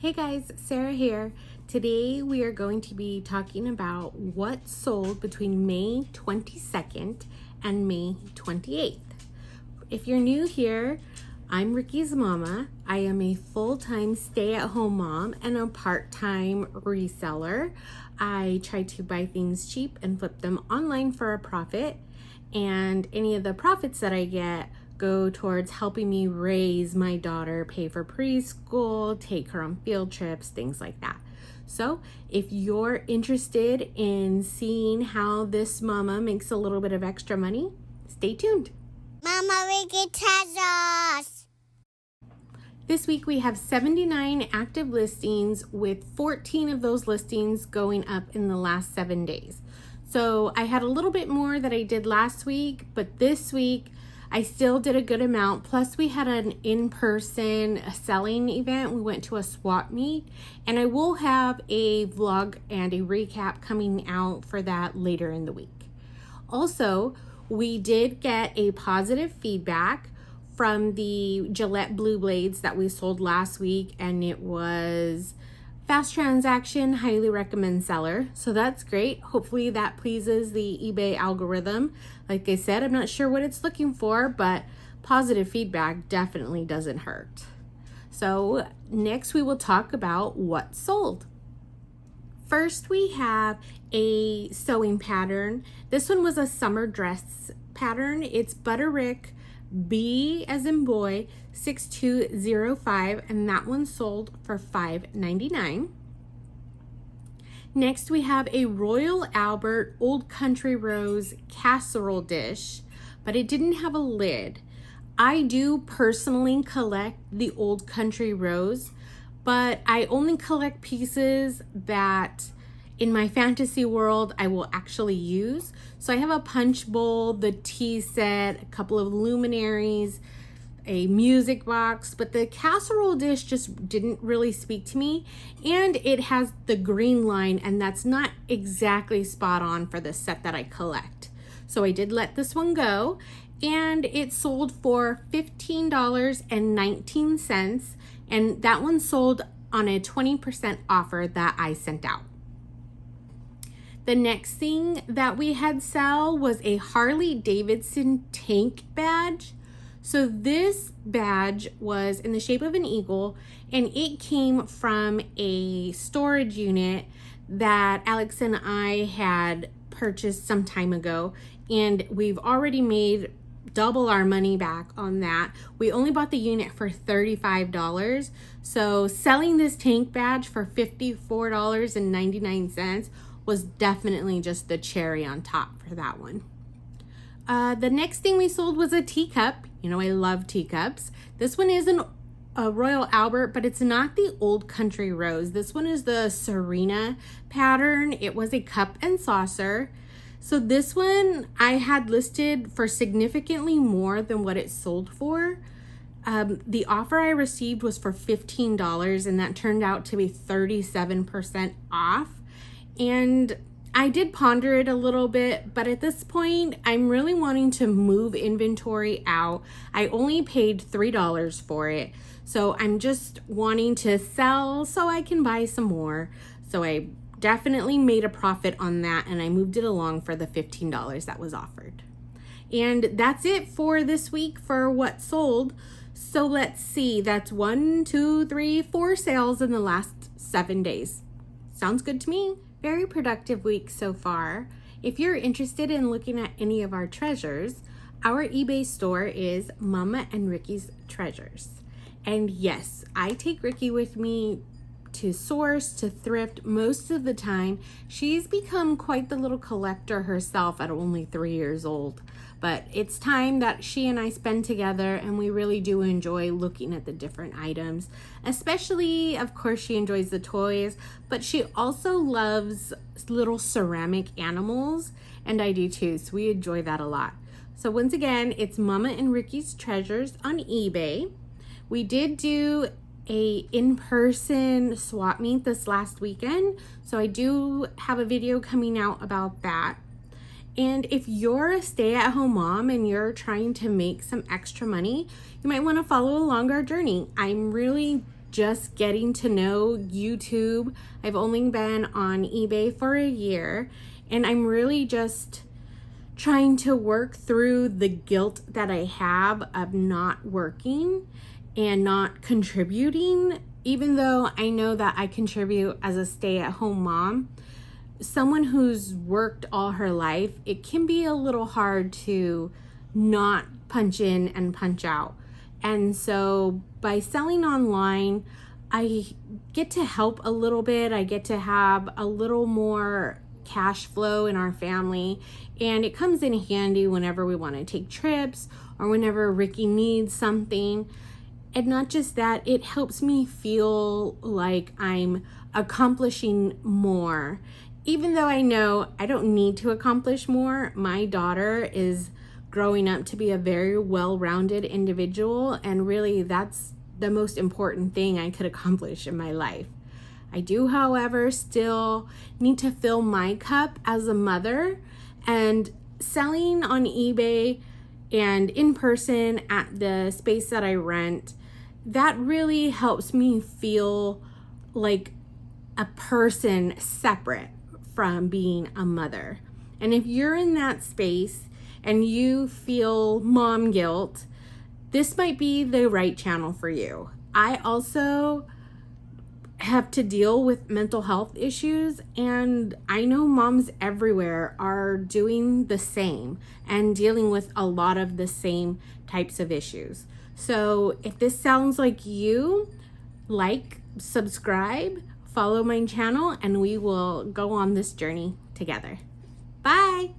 Hey guys, Sarah here. Today we are going to be talking about what sold between May 22nd and May 28th. If you're new here, I'm Ricky's mama. I am a full-time stay-at-home mom and a part-time reseller. I try to buy things cheap and flip them online for a profit, and any of the profits that I get go towards helping me raise my daughter, pay for preschool, take her on field trips, things like that. So if you're interested in seeing how this mama makes a little bit of extra money, stay tuned. Mama Ricky Treasures. This week we have 79 active listings, with 14 of those listings going up in the last 7 days. So I had a little bit more that I did last week, but this week I still did a good amount. Plus we had an in-person selling event. We went to a swap meet, and I will have a vlog and a recap coming out for that later in the week. Also, we did get a positive feedback from the Gillette Blue Blades that we sold last week, and it was fast transaction, highly recommend seller. So that's great. Hopefully that pleases the eBay algorithm. Like I said, I'm not sure what it's looking for, but positive feedback definitely doesn't hurt. So next we will talk about what sold. First, we have a sewing pattern. This one was a summer dress pattern. It's Butterick B as in boy 6205, and that one sold for $5.99. Next we have a Royal Albert Old Country Rose casserole dish, but it didn't have a lid. I do personally collect the Old Country Rose, but I only collect pieces that in my fantasy world I will actually use. So I have a punch bowl, the tea set, a couple of luminaries, a music box, but the casserole dish just didn't really speak to me, and it has the green line, and that's not exactly spot on for the set that I collect. So I did let this one go, and it sold for $15.19, and that one sold on a 20% offer that I sent out. The next thing that we had sell was a Harley Davidson tank badge. So this badge was in the shape of an eagle, and it came from a storage unit that Alex and I had purchased some time ago, and we've already made double our money back on that. We only bought the unit for $35. So selling this tank badge for $54.99 was definitely just the cherry on top for that one. The next thing we sold was a teacup. You know, I love teacups. This one is a Royal Albert, but it's not the Old Country Rose. This one is the Serena pattern. It was a cup and saucer. So this one I had listed for significantly more than what it sold for. The offer I received was for $15, and that turned out to be 37% off. And I did ponder it a little bit, but at this point, I'm really wanting to move inventory out. I only paid $3 for it, so I'm just wanting to sell so I can buy some more. So I definitely made a profit on that, and I moved it along for the $15 that was offered. And that's it for this week for what sold. So let's see, that's 1, 2, 3, 4 sales in the last 7 days. Sounds good to me. Very productive week so far. If you're interested in looking at any of our treasures, our eBay store is Mama and Ricky's Treasures. And yes, I take Ricky with me to source, to thrift most of the time. She's become quite the little collector herself at only 3 years old. But it's time that she and I spend together, and we really do enjoy looking at the different items. Especially, of course, she enjoys the toys, but she also loves little ceramic animals, and I do too, so we enjoy that a lot. So once again, it's Mama and Ricky's Treasures on eBay. We did do a in-person swap meet this last weekend, so I do have a video coming out about that. And if you're a stay-at-home mom and you're trying to make some extra money, you might want to follow along our journey. I'm really just getting to know YouTube. I've only been on eBay for a year, and I'm really just trying to work through the guilt that I have of not working and not contributing, even though I know that I contribute as a stay-at-home mom. Someone who's worked all her life, it can be a little hard to not punch in and punch out. And so by selling online, I get to help a little bit. I get to have a little more cash flow in our family, and it comes in handy whenever we want to take trips or whenever Ricky needs something. And not just that, it helps me feel like I'm accomplishing more. Even though I know I don't need to accomplish more, my daughter is growing up to be a very well-rounded individual, and really that's the most important thing I could accomplish in my life. I do, however, still need to fill my cup as a mother, and selling on eBay and in person at the space that I rent, that really helps me feel like a person separate from being a mother. And if you're in that space and you feel mom guilt, this might be the right channel for you. I also have to deal with mental health issues, and I know moms everywhere are doing the same and dealing with a lot of the same types of issues. So if this sounds like you, like, subscribe, follow my channel, and we will go on this journey together. Bye.